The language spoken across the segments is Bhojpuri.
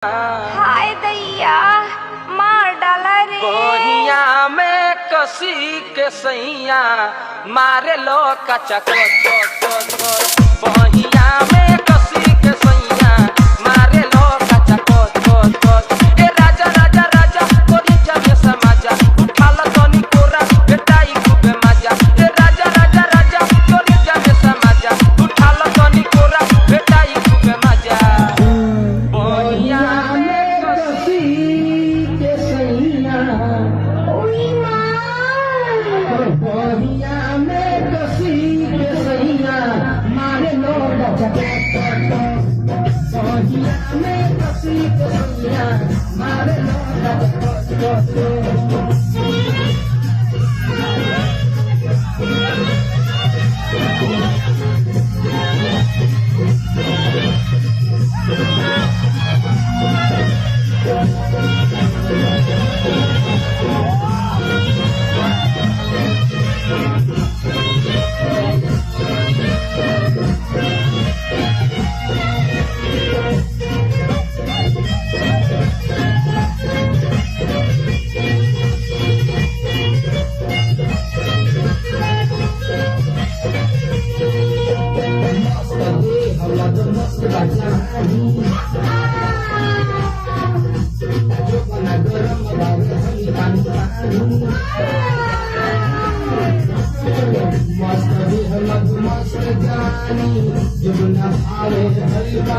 हाय दैया मार डाला रे बहिया में कसी के सैया मारे लो कचा बहिया में कसी के सैया मारे लो कचा ए राजा राजा राजा तोरी जमे समाजा उठा लो तनी कोरा बेटाई खूबे मजा ए राजा राजा राजा तोरी जमे समाजा उठा लो तनी कोरा बेटाई खूबे मजा बहिया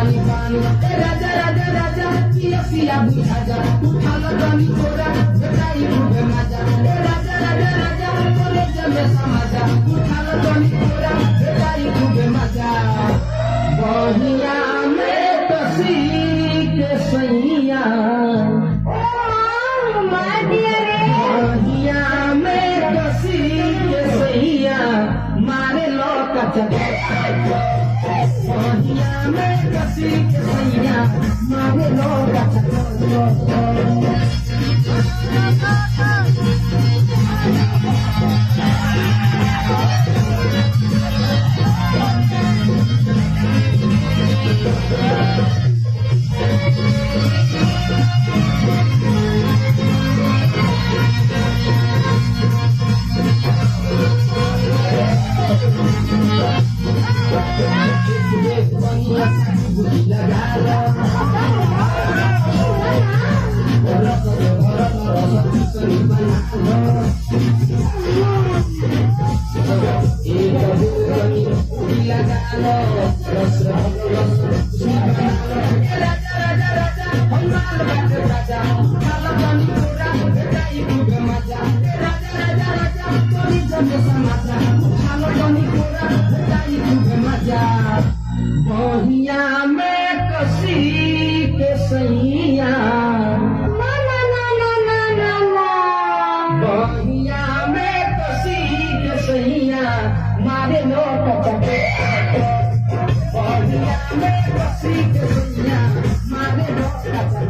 राजा राजा राजा पिया बुझा जा उठा लो जानी कोरा बेटाई खूबे मजा राजा राजा राजा बोले जमे समाजा उठा लो जानी कोरा बेटाई खूबे मजा बहिया में कसी के सैया बहिया में कसी के सैया मारे लो कचा बहिया में कसी के सैया मारे लो बहिया में कसी के सैया बहिया में कसी के सैया मारे लो कचा बहिया में कसी के सैया मारे लो कचा